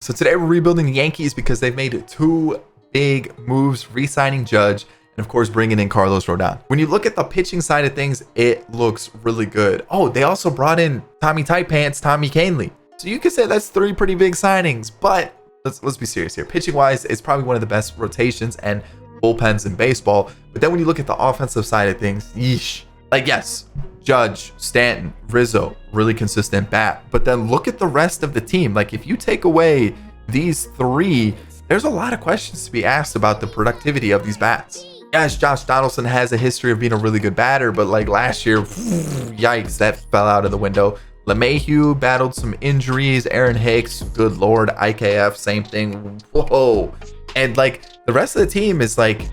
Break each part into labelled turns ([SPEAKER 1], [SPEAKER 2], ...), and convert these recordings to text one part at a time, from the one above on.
[SPEAKER 1] So today we're rebuilding the Yankees because they've made two big moves, re-signing Judge and of course bringing in Carlos Rodon. When you look at the pitching side of things, it looks really good. Oh, they also brought in Tommy Tight Pants, Tommy Kahnle. So you could say that's three pretty big signings, but let's be serious here. Pitching wise, it's probably one of the best rotations and bullpens in baseball. But then when you look at the offensive side of things, yeesh. Like, yes, Judge, Stanton, Rizzo, really consistent bat. But then look at the rest of the team. Like, if you take away these three, there's a lot of questions to be asked about the productivity of these bats. Yes, Josh Donaldson has a history of being a really good batter, but like last year, yikes, that fell out of the window. LeMahieu battled some injuries. Aaron Hicks, good Lord. IKF, same thing. Whoa. And like the rest of the team is like,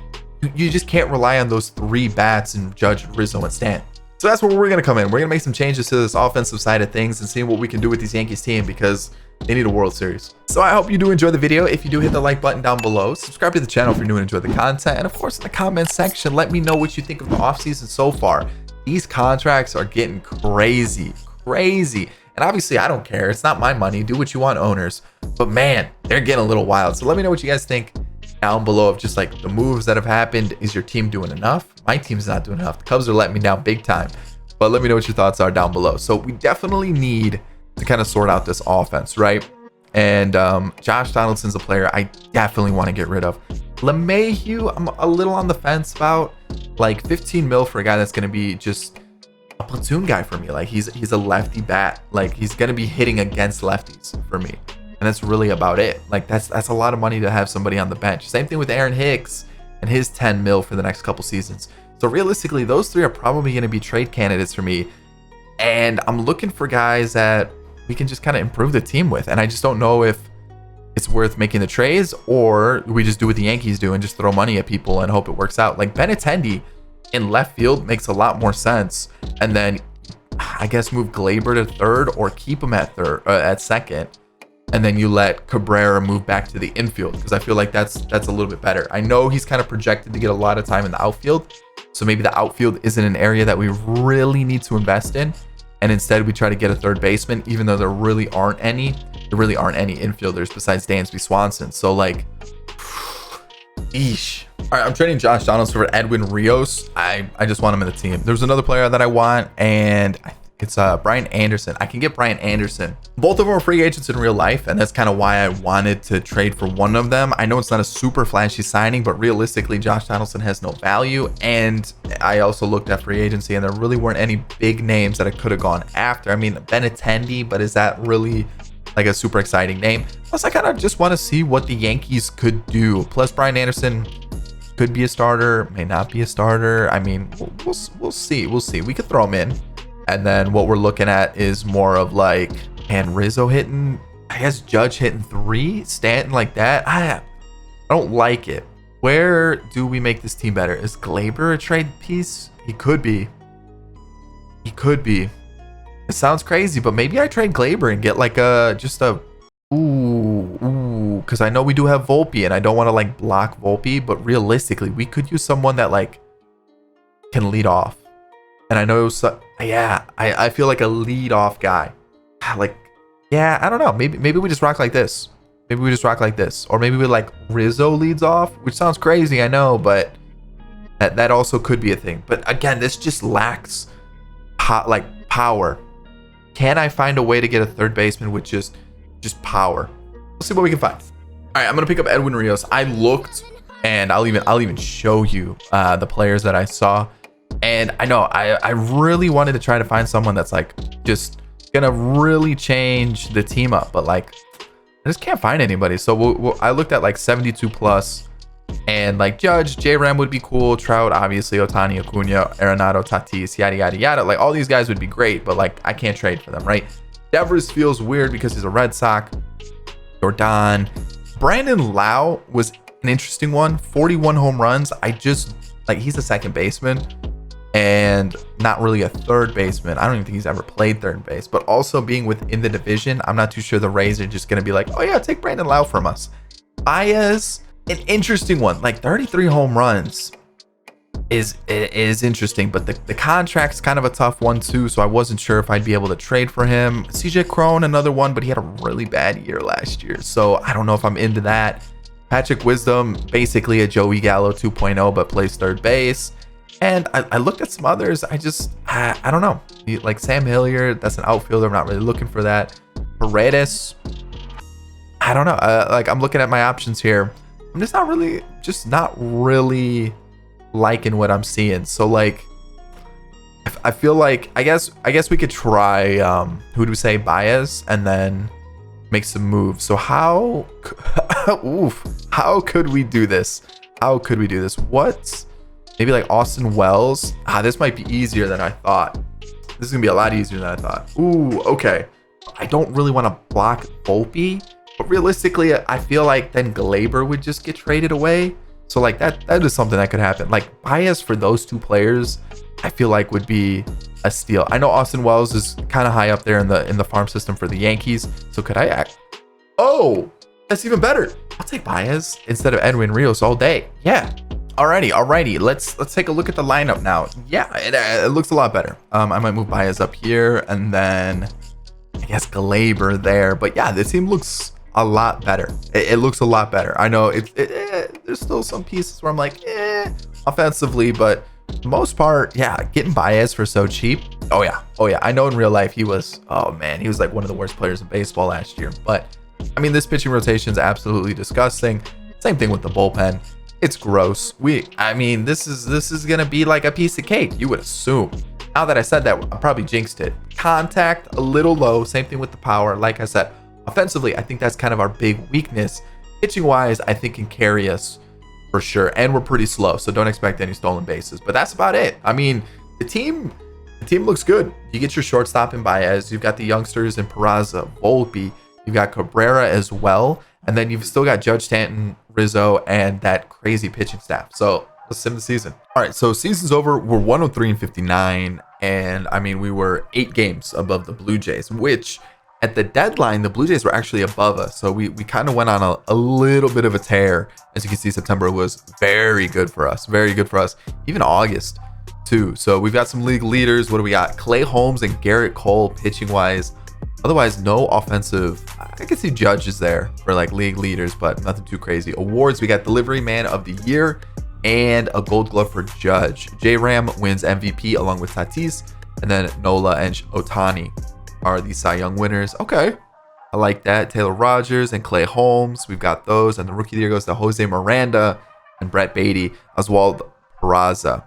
[SPEAKER 1] you just can't rely on those three bats and Judge, Rizzo, and Stanton. So that's where we're going to come in. We're going to make some changes to this offensive side of things and see what we can do with these Yankees team because they need a World Series. So I hope you do enjoy the video. If you do, hit the like button down below. Subscribe to the channel if you're new and enjoy the content. And of course, in the comment section, let me know what you think of the offseason so far. These contracts are getting crazy. And obviously, I don't care. It's not my money. Do what you want, owners. But man, they're getting a little wild. So let me know what you guys think down below of just like the moves that have happened. Is your team doing enough? My team's not doing enough. The Cubs are letting me down big time. But let me know what your thoughts are down below. So we definitely need to kind of sort out this offense, right? And Josh Donaldson's a player I definitely want to get rid of. LeMahieu, I'm a little on the fence about. Like 15 mil for a guy that's going to be just a platoon guy for me. Like he's a lefty bat. Like he's going to be hitting against lefties for me. And that's really about it. Like that's a lot of money to have somebody on the bench. Same thing with Aaron Hicks and his 10 mil for the next couple seasons. So realistically, those three are probably going to be trade candidates for me. And I'm looking for guys that we can just kind of improve the team with. And I just don't know if it's worth making the trades or we just do what the Yankees do and just throw money at people and hope it works out. Like Benintendi in left field makes a lot more sense. And then I guess move Gleyber to third or keep him at second. And then you let Cabrera move back to the infield because I feel like that's a little bit better. I know he's kind of projected to get a lot of time in the outfield. So maybe the outfield isn't an area that we really need to invest in. And instead we try to get a third baseman, even though there really aren't any infielders besides Dansby Swanson. So like, eesh. All right, I'm trading Josh Donaldson for Edwin Rios. I just want him in the team. There's another player that I want, and it's Brian Anderson. I can get Brian Anderson. Both of them are free agents in real life, and that's kind of why I wanted to trade for one of them. I know it's not a super flashy signing, but realistically, Josh Donaldson has no value. And I also looked at free agency, and there really weren't any big names that I could have gone after. I mean, Benintendi, but is that really like a super exciting name? Plus, I kind of just want to see what the Yankees could do. Plus, Brian Anderson could be a starter, may not be a starter. I mean, we'll see. We could throw him in. And then what we're looking at is more of like, and Rizzo hitting, I guess Judge hitting 3, Stanton like that. I don't like it. Where do we make this team better? Is Gleyber a trade piece? He could be. It sounds crazy, but maybe I trade Gleyber and get like because I know we do have Volpe and I don't want to like block Volpe, but realistically, we could use someone that like can lead off. And I know, I feel like a lead-off guy. Like, yeah, I don't know. Maybe we just rock like this. Or maybe we like Rizzo leads off, which sounds crazy, I know, but that also could be a thing. But again, this just lacks power. Can I find a way to get a third baseman with just power? Let's see what we can find. All right, I'm gonna pick up Edwin Rios. I looked, and I'll even show you the players that I saw. And I know I really wanted to try to find someone that's like just gonna really change the team up, but like I just can't find anybody. So I looked at like 72 plus, and like Judge, J-Ram would be cool, Trout, obviously, Ohtani, Acuna, Arenado, Tatis, yada yada yada. Like all these guys would be great, but like I can't trade for them, right? Devers feels weird because he's a Red Sox. Jordan, Brandon Lau was an interesting one. 41 home runs. He's a second baseman. And not really a third baseman. I don't even think he's ever played third base. But also being within the division, I'm not too sure the Rays are just going to be like, oh yeah, take Brandon Lau from us. Baez, an interesting one. Like 33 home runs. is interesting, but the contract's kind of a tough one too, so I wasn't sure if I'd be able to trade for him. CJ Crone, another one, but he had a really bad year last year, so I don't know if I'm into that. Patrick Wisdom, basically a Joey Gallo 2.0, but plays third base. And I looked at some others. I don't know. Like Sam Hilliard, that's an outfielder. I'm not really looking for that. Paredes, I don't know. Like I'm looking at my options here. I'm just not really liking what I'm seeing. So like, I feel like I guess we could try who do we say, Baez, and then make some moves. So how could we do this? What? Maybe like Austin Wells. This might be easier than I thought. This is gonna be a lot easier than I thought. Ooh, okay. I don't really want to block Volpe, but realistically, I feel like then Glaber would just get traded away. So like that is something that could happen. Like Baez for those two players, I feel like would be a steal. I know Austin Wells is kind of high up there in the farm system for the Yankees. So could I act? Oh, that's even better. I'll take Baez instead of Edwin Rios all day. Yeah. Alrighty. Let's take a look at the lineup now. Yeah, it looks a lot better. I might move Baez up here and then I guess Glaber there. But yeah, this team looks a lot better. It looks a lot better. I know there's still some pieces where I'm like, offensively, but for the most part, yeah, getting Baez for so cheap. Oh yeah. I know in real life he was, oh man, he was like one of the worst players in baseball last year. But I mean, this pitching rotation is absolutely disgusting. Same thing with the bullpen. It's gross. I mean, this is gonna be like a piece of cake, you would assume. Now that I said that, I probably jinxed it. Contact a little low. Same thing with the power. Like I said, offensively, I think that's kind of our big weakness. Pitching wise, I think can carry us for sure, and we're pretty slow, so don't expect any stolen bases. But that's about it. I mean, the team looks good. You get your shortstop in Baez. You've got the youngsters in Peraza, Volpe. You've got Cabrera as well. And then you've still got Judge, Stanton, Rizzo, and that crazy pitching staff. So let's sim the season. All right, so season's over. We're 103-59. And I mean, we were 8 games above the Blue Jays, which at the deadline, the Blue Jays were actually above us. So we kind of went on a little bit of a tear. As you can see, September was very good for us. Even August too. So we've got some league leaders. What do we got? Clay Holmes and Garrett Cole pitching wise. Otherwise, no offensive. I can see Judges there for like league leaders, but nothing too crazy. Awards, we got Delivery Man of the Year and a Gold Glove for Judge. J-Ram wins MVP along with Tatis, and then Nola and Ohtani are the Cy Young winners. Okay, I like that. Taylor Rogers and Clay Holmes, we've got those. And the Rookie of the Year goes to Jose Miranda and Brett Beatty. Oswald Peraza.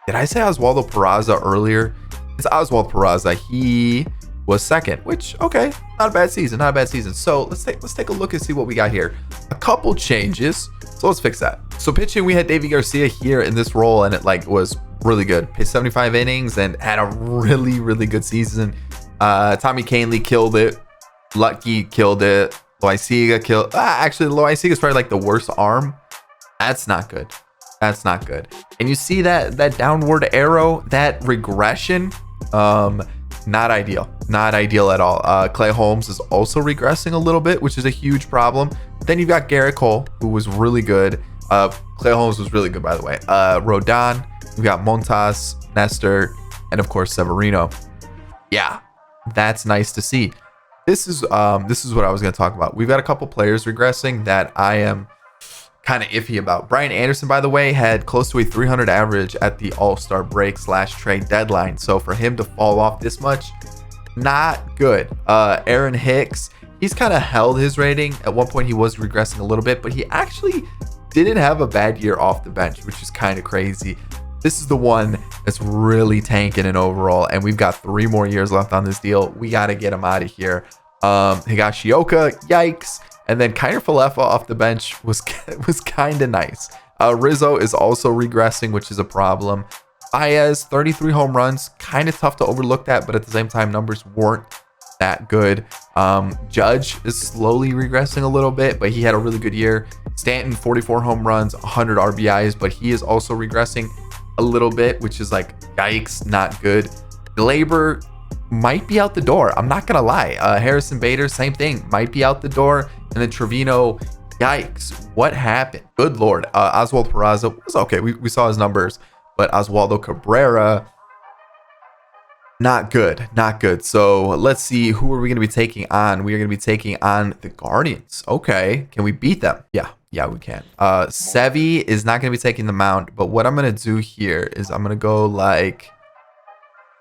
[SPEAKER 1] Did I say Oswaldo Peraza earlier? It's Oswald Peraza. He was second, which, okay, not a bad season. So let's take a look and see what we got here. A couple changes, so let's fix that. So pitching, we had Davey Garcia here in this role, and it like was really good. Pitched 75 innings and had a really good season. Tommy Kahnle killed it. Lucky killed it. Loaiziga killed. Actually, Loaiziga is probably like the worst arm. That's not good. And you see that downward arrow, that regression. Not ideal at all. Clay Holmes is also regressing a little bit, which is a huge problem. Then you've got Garrett Cole, who was really good. Clay Holmes was really good, by the way. Rodon, we've got Montas, Nestor, and of course Severino. Yeah, that's nice to see. This is what I was going to talk about. We've got a couple players regressing that I am kind of iffy about. Brian Anderson, by the way, had close to a 300 average at the All-Star break / trade deadline. So for him to fall off this much, not good. Aaron Hicks, he's kind of held his rating. At one point he was regressing a little bit, but he actually didn't have a bad year off the bench, which is kind of crazy. This is the one that's really tanking in overall, and we've got 3 more years left on this deal. We got to get him out of here. Higashioka, yikes. And then Kiner Falefa off the bench was kind of nice. Rizzo is also regressing, which is a problem. Baez, 33 home runs, kind of tough to overlook that, but at the same time, numbers weren't that good. Judge is slowly regressing a little bit, but he had a really good year. Stanton, 44 home runs, 100 RBIs, but he is also regressing a little bit, which is like, yikes, not good. Glaber might be out the door. I'm not gonna lie. Harrison Bader, same thing, might be out the door. And then Trevino, yikes, what happened? Good lord. Oswald Peraza was okay. We saw his numbers, but Oswaldo Cabrera, not good, not good. So let's see, who are we going to be taking on? We are going to be taking on the Guardians. Okay, can we beat them? Yeah, we can. Sevi is not going to be taking the mount, but what I'm going to do here is I'm going to go like,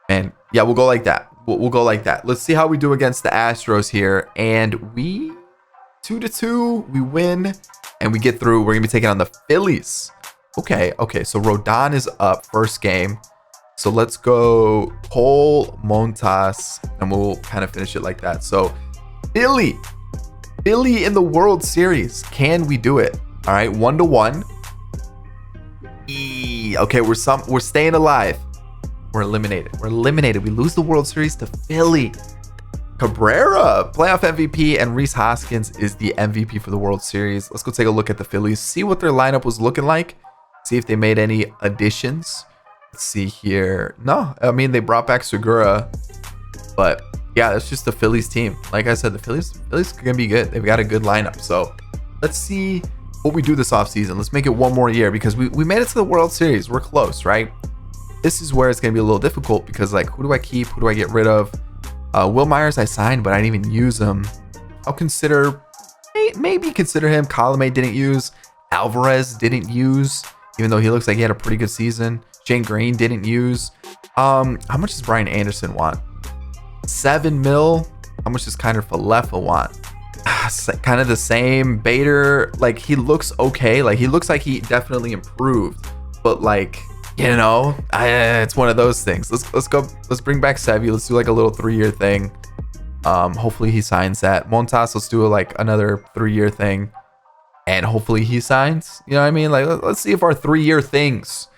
[SPEAKER 1] and yeah, we'll go like that. We'll go like that. Let's see how we do against the Astros here. And we 2-2, we win and we get through. We're going to be taking on the Phillies. Okay, so Rodon is up first game. So let's go Cole, Montas, and we'll kind of finish it like that. So Philly in the World Series. Can we do it? All right, 1-1. Okay, we're staying alive. We're eliminated. We lose the World Series to Philly. Cabrera, playoff MVP, and Rhys Hoskins is the MVP for the World Series. Let's go take a look at the Phillies, see what their lineup was looking like, see if they made any additions. Let's see here. No, I mean, they brought back Segura, but yeah, it's just the Phillies team. Like I said, the Phillies are gonna be good. They've got a good lineup. So let's see what we do this offseason. Let's make it one more year because we made it to the World Series. We're close, right? This is where it's gonna be a little difficult because, like, who do I keep? Who do I get rid of? Will Myers I signed, but I didn't even use him. I'll maybe consider him. Colomé didn't use. Alvarez didn't use, even though he looks like he had a pretty good season. Shane Green didn't use. How much does Brian Anderson want? $7 million. How much does Kiner Falefa want? Kind of the same. Bader, like, he looks okay. Like, he looks like he definitely improved, but like, you know, it's one of those things. Let's bring back Sevi. Let's do like a little 3-year thing. Hopefully he signs that. Montas, let's do like another 3-year thing, and hopefully he signs. You know what I mean? Like, let's see if our 3-year things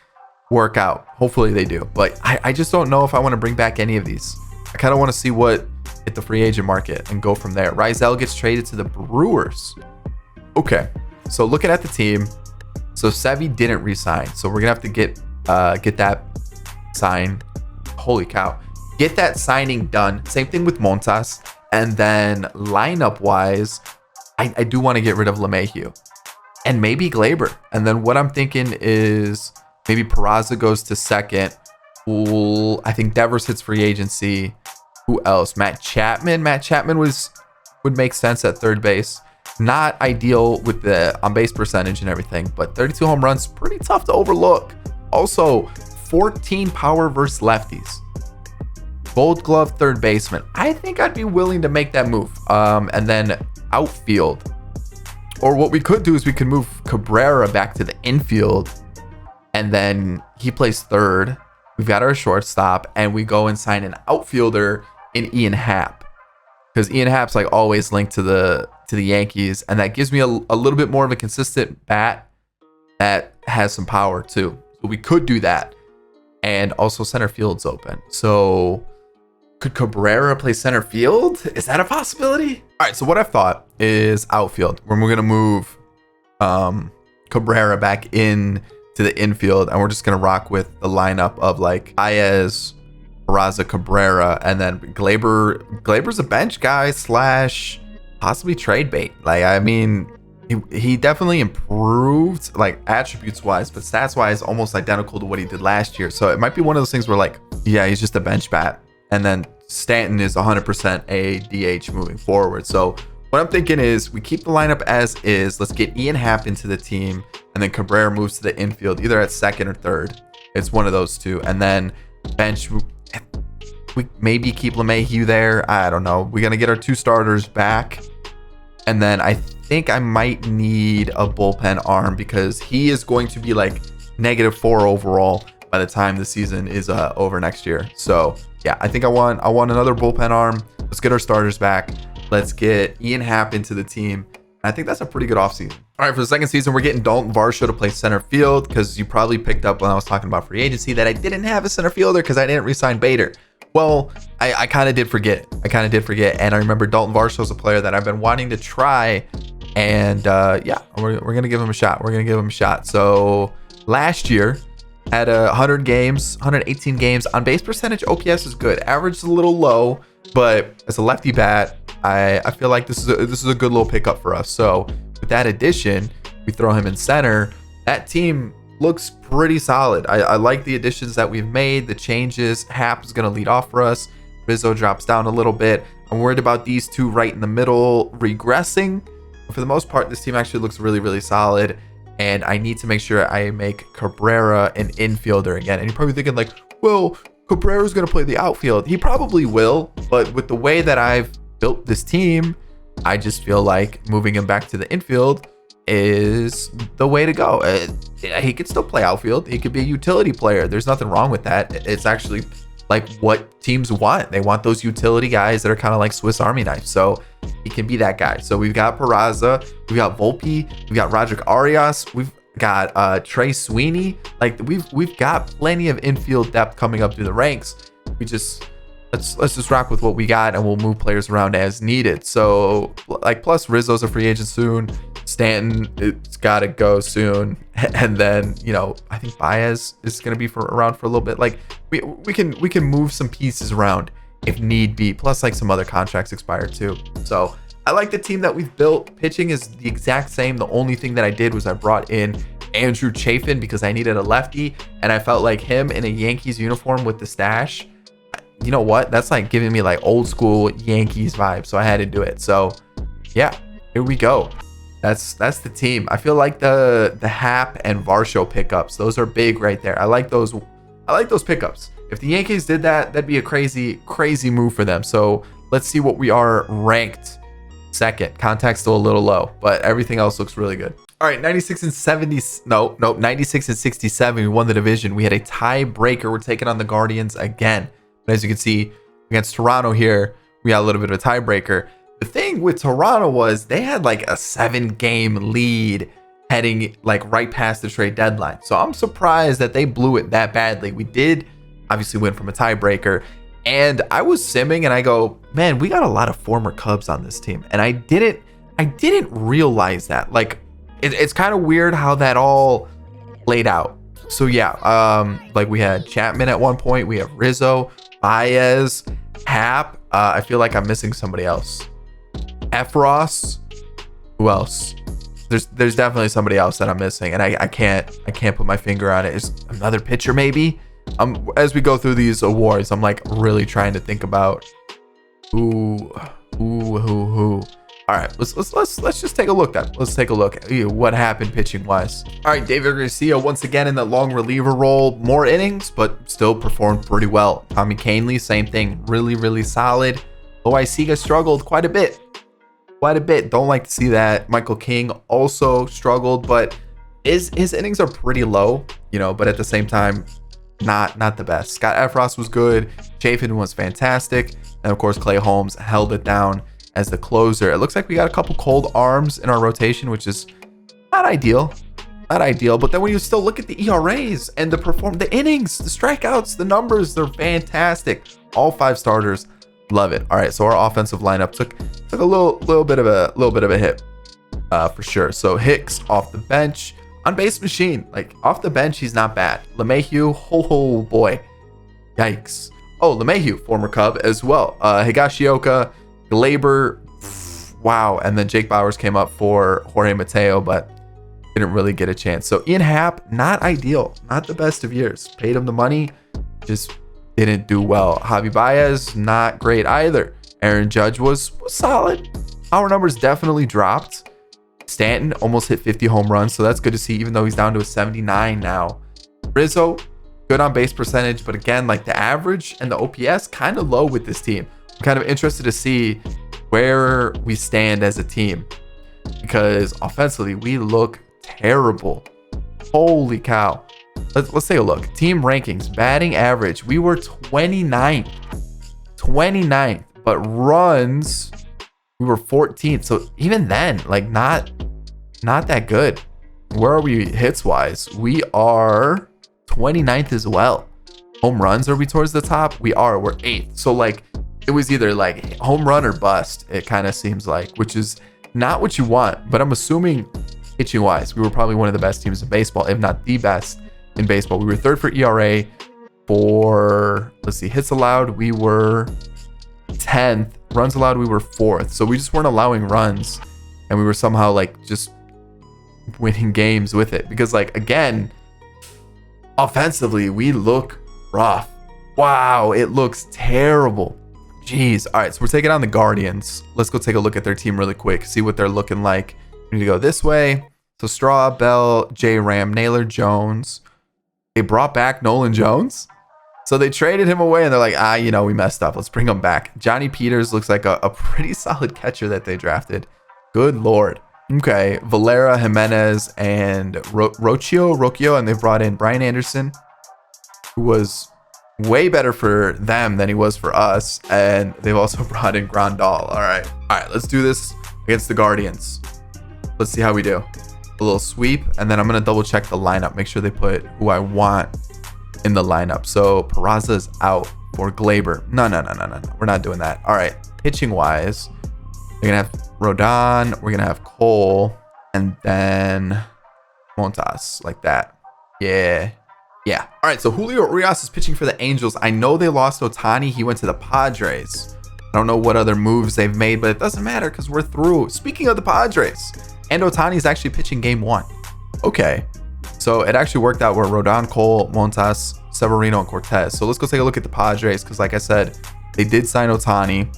[SPEAKER 1] work out. Hopefully they do, but I just don't know if I want to bring back any of these. I kind of want to see what hit the free agent market and go from there. Rizal gets traded to the Brewers. Okay, so looking at the team, so Sevi didn't resign, so we're gonna have to get that signed. Holy cow, get that signing done. Same thing with Montas. And then lineup wise, I do want to get rid of LeMahieu and maybe Gleyber. And then what I'm thinking is maybe Peraza goes to second. I think Devers hits free agency. Who else? Matt Chapman would make sense at third base. Not ideal with the on base percentage and everything, but 32 home runs, pretty tough to overlook. Also, 14 power versus lefties. Gold glove third baseman. I think I'd be willing to make that move. And then outfield. Or what we could do is we could move Cabrera back to the infield, and then he plays third. We've got our shortstop, and we go and sign an outfielder in Ian Happ, because Ian Happ's like always linked to the Yankees, and that gives me a little bit more of a consistent bat that has some power too. So we could do that. And also center field's open. So could Cabrera play center field? Is that a possibility? All right, so what I've thought is outfield, when we're going to move Cabrera back in to the infield, and we're just going to rock with the lineup of like Baez, Peraza, Cabrera, and then Gleyber's a bench guy / possibly trade bait. Like, I mean, he definitely improved, like, attributes wise, but stats wise almost identical to what he did last year. So it might be one of those things where, like, yeah, he's just a bench bat, and then Stanton is 100% a DH moving forward. So what I'm thinking is we keep the lineup as is. Let's get Ian Happ into the team, and then Cabrera moves to the infield, either at second or third. It's one of those two. And then bench, we maybe keep LeMahieu there. I don't know. We're gonna get our 2 starters back, and then I think I might need a bullpen arm, because he is going to be like -4 overall by the time the season is over next year. So yeah, I think I want another bullpen arm. Let's get our starters back. Let's get Ian Happ into the team. I think that's a pretty good offseason. All right, for the second season, we're getting Dalton Varsho to play center field, because you probably picked up when I was talking about free agency that I didn't have a center fielder because I didn't re-sign Bader. Well, I kind of did forget. And I remember Dalton Varsho is a player that I've been wanting to try. And yeah, we're going to give him a shot. So last year, had 100 games, 118 games. On base percentage, OPS is good. Average is a little low, but as a lefty bat, I feel like this is a good little pickup for us. So with that addition, we throw him in center. That team looks pretty solid. I like the additions that we've made, the changes. Hap is going to lead off for us. Rizzo drops down a little bit. I'm worried about these two right in the middle regressing. But for the most part, this team actually looks really, really solid. And I need to make sure I make Cabrera an infielder again. And you're probably thinking like, well, Cabrera's going to play the outfield. He probably will. But with the way that I've built this team, I just feel like moving him back to the infield is the way to go. He could still play outfield. He could be a utility player. There's nothing wrong with that. It's actually like what teams want. They want those utility guys that are kind of like Swiss Army knife. So he can be that guy. So we've got Peraza, we've got Volpe, we've got Roderick Arias, we've got Trey Sweeney. Like we've got plenty of infield depth coming up through the ranks. We just let's just rock with what we got, and we'll move players around as needed. So like, plus Rizzo's a free agent soon. Stanton, it's got to go soon. And then, you know, I think Baez is going to be around for a little bit. Like we can move some pieces around if need be. Plus like some other contracts expire too. So I like the team that we've built. Pitching is the exact same. The only thing that I did was I brought in Andrew Chafin because I needed a lefty, and I felt like him in a Yankees uniform with the stash, you know what? That's like giving me like old school Yankees vibe. So I had to do it. So yeah, here we go. That's the team. I feel like the Hap and Varsho pickups, those are big right there. I like those pickups. If the Yankees did that, that'd be a crazy move for them. So let's see what we are ranked second. Contact's still a little low, but everything else looks really good. All right, 96 and 67. We won the division. We had a tiebreaker. We're taking on the Guardians again. But as you can see, against Toronto here, we got a little bit of a tiebreaker. The thing with Toronto was they had like a 7-game lead heading like right past the trade deadline. So I'm surprised that they blew it that badly. We did obviously win from a tiebreaker, and I was simming and I go, man, we got a lot of former Cubs on this team. And I didn't realize that. Like it's kind of weird how that all played out. So yeah, like we had Chapman at one point, we have Rizzo, Baez, Hap. I feel like I'm missing somebody else. Efros. Who else? There's definitely somebody else that I'm missing, and I can't put my finger on it. Is another pitcher maybe? As we go through these awards, I'm like really trying to think about who. All right, let's just take a look at. Let's take a look at what happened pitching wise. All right, David Garcia once again in the long reliever role, more innings, but still performed pretty well. Tommy Kahnle, same thing, really solid. Loaiziga struggled quite a bit. Don't like to see that. Michael King also struggled, but his innings are pretty low, you know, but at the same time, not the best. Scott Efros was good. Chafin was fantastic. And of course, Clay Holmes held it down as the closer. It looks like we got a couple cold arms in our rotation, which is not ideal. But then when you still look at the ERAs and the innings, the strikeouts, the numbers, they're fantastic. All 5 starters. Love it. All right, so our offensive lineup took a little bit of a hit for sure. So Hicks off the bench, on base machine, like off the bench, he's not bad. LeMahieu, oh boy, yikes. Oh, LeMahieu, former Cub as well. Higashioka, Glaber, wow, and then Jake Bowers came up for Jorge Mateo, but didn't really get a chance. So Ian Happ, not ideal, not the best of years. Paid him the money, just didn't do well. Javi Baez, not great either. Aaron Judge was solid. Our numbers definitely dropped. Stanton almost hit 50 home runs, so that's good to see, even though he's down to a 79 now. Rizzo, good on base percentage, but again, like the average and the OPS kind of low with this team. I'm kind of interested to see where we stand as a team, because offensively we look terrible. Holy cow. Let's take a look. Team rankings, batting average, we were 29th, but runs, we were 14th. So even then, like not that good. Where are we hits wise? We are 29th as well. Home runs, are we towards the top? We are. We're 8th. So like it was either like home run or bust, it kind of seems like, which is not what you want. But I'm assuming pitching wise, we were probably one of the best teams in baseball, if not the best in baseball. We were 3rd for ERA. For, let's see, hits allowed, we were 10th. Runs allowed, we were 4th. So we just weren't allowing runs, and we were somehow like just winning games with it. Because like, again, Offensively, we look rough. Wow, it looks terrible. Jeez. All right, so we're taking on the Guardians. Let's go take a look at their team really quick, see what they're looking like. We need to go this way. So Straw, Bell, J Ram, Naylor, Jones. They brought back Nolan Jones. So they traded him away and they're like, you know, we messed up. Let's bring him back. Johnny Peters looks like a pretty solid catcher that they drafted. Good Lord. Okay, Valera, Jimenez, and Rocchio, and they brought in Brian Anderson, who was way better for them than he was for us. And they've also brought in Grandal. All right, let's do this against the Guardians. Let's see how we do. A little sweep, and then I'm going to double check the lineup, make sure they put who I want in the lineup. So Peraza's out for Glaber. No. We're not doing that. All right, pitching wise, we're going to have Rodon, we're going to have Cole, and then Montas, like that. Yeah. All right, so Julio Urias is pitching for the Angels. I know they lost Ohtani. He went to the Padres. I don't know what other moves they've made, but it doesn't matter because we're through. Speaking of the Padres, and Ohtani's actually pitching game 1. Okay, so it actually worked out where Rodon, Cole, Montas, Severino, and Cortez. So let's go take a look at the Padres because, like I said, they did sign Ohtani.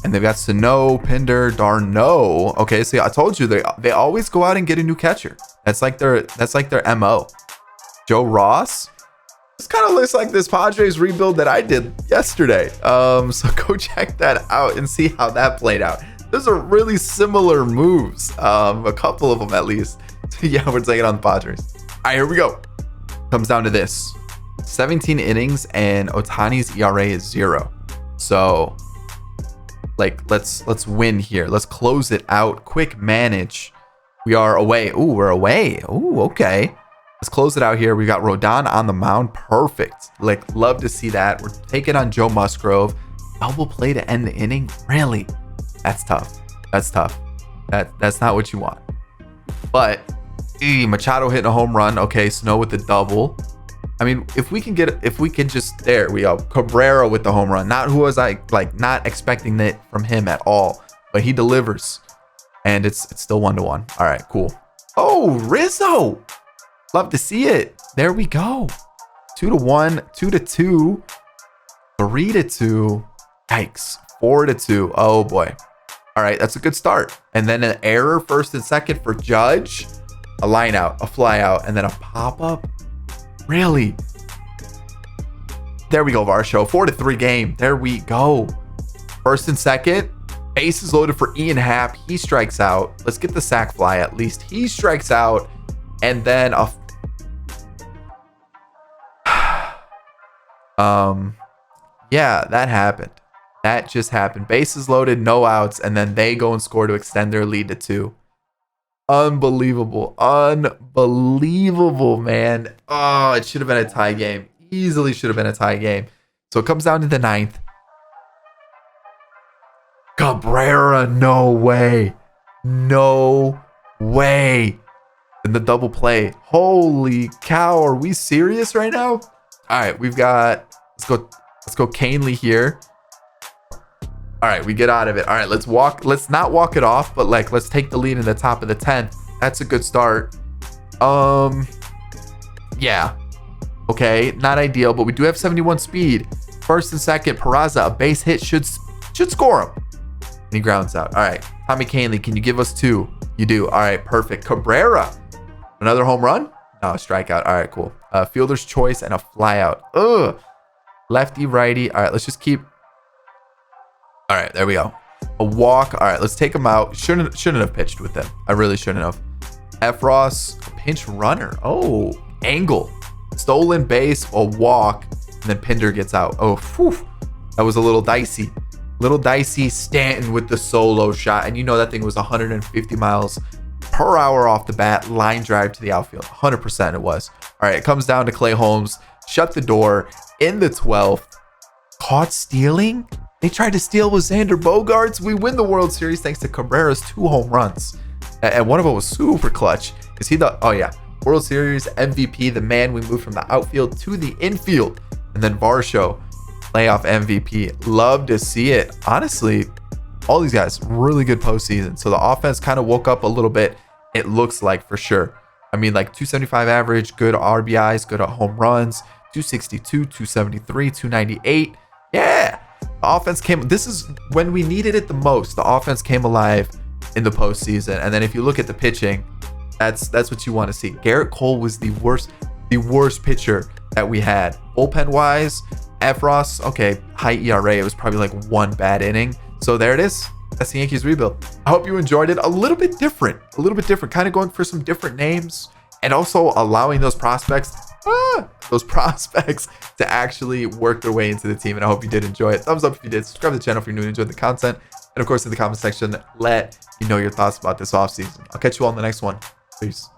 [SPEAKER 1] And they've got Sano, Pinder, Darno. Okay, so I told you they always go out and get a new catcher. That's like their MO. Joe Ross. This kind of looks like this Padres rebuild that I did yesterday. So go check that out and see how that played out. Those are really similar moves. A couple of them at least. So yeah, we're taking on the Padres. All right, here we go. Comes down to this: 17 innings and Ohtani's ERA is 0. So, like, let's win here. Let's close it out. Quick manage. We are away. Ooh, we're away. Ooh, okay. Let's close it out here. We got Rodon on the mound. Perfect. Like, love to see that. We're taking on Joe Musgrove. Double play to end the inning. Really? That's tough. That's not what you want. But Machado hitting a home run. Okay, Snow with the double. I mean, if we can just, there we go. Cabrera with the home run. Not who was I not expecting that from him at all, but he delivers, and it's still 1-1. All right, cool. Oh, Rizzo, love to see it. There we go. 2-1, 2-2, 3-2. Yikes, 4-2. Oh boy. All right, that's a good start. And then an error, first and second for Judge, a line out, a fly out, and then a pop up. Really? There we go, Varsho. 4-3 game. There we go. First and second. Bases loaded for Ian Happ. He strikes out. Let's get the sac fly at least. He strikes out. And then a... yeah, that happened. That just happened. Bases loaded, no outs. And then they go and score to extend their lead to 2. Unbelievable, man. Oh, it should have been a tie game. Easily should have been a tie game. So it comes down to the 9th. Cabrera, no way. And the double play. Holy cow, are we serious right now? All right, we've got, let's go Canely here. All right, we get out of it. All right, let's not walk it off, but like, let's take the lead in the top of the 10th. That's a good start. Yeah. Okay, not ideal, but we do have 71 speed. First and second, Peraza, a base hit should score him. And he grounds out. All right, Tommy Canely, can you give us 2? You do. All right, perfect. Cabrera, another home run? No, strikeout. All right, cool. Fielder's choice and a flyout. Ugh. Lefty, righty. All right, let's just keep... All right, there we go. A walk. All right, let's take him out. Shouldn't have pitched with them. I really shouldn't have. Efros, pinch runner. Oh, angle. Stolen base, a walk, and then Pinder gets out. Oh, whew. That was a little dicey. Stanton with the solo shot. And you know that thing was 150 miles per hour off the bat. Line drive to the outfield. 100% it was. All right, it comes down to Clay Holmes. Shut the door in the 12th. Caught stealing? They tried to steal with Xander Bogaerts. We win the World Series thanks to Cabrera's 2 home runs. And one of them was super clutch. Is he the... Oh, yeah. World Series MVP, the man we moved from the outfield to the infield. And then Varsho, playoff MVP. Love to see it. Honestly, all these guys, really good postseason. So the offense kind of woke up a little bit. It looks like, for sure. I mean, like 275 average, good RBIs, good home runs, 262, 273, 298. Yeah. The offense came. This is when we needed it the most. The offense came alive in the postseason. And then if you look at the pitching, that's what you want to see. Garrett Cole was the worst pitcher that we had. Bullpen wise, Efros, okay, high ERA. It was probably like one bad inning. So there it is. That's the Yankees rebuild. I hope you enjoyed it. A little bit different, kind of going for some different names and also allowing those prospects to actually work their way into the team. And I hope you did enjoy it. Thumbs up if you did. Subscribe to the channel if you're new and enjoyed the content. And of course, in the comment section, let me know your thoughts about this offseason. I'll catch you all in the next one. Peace.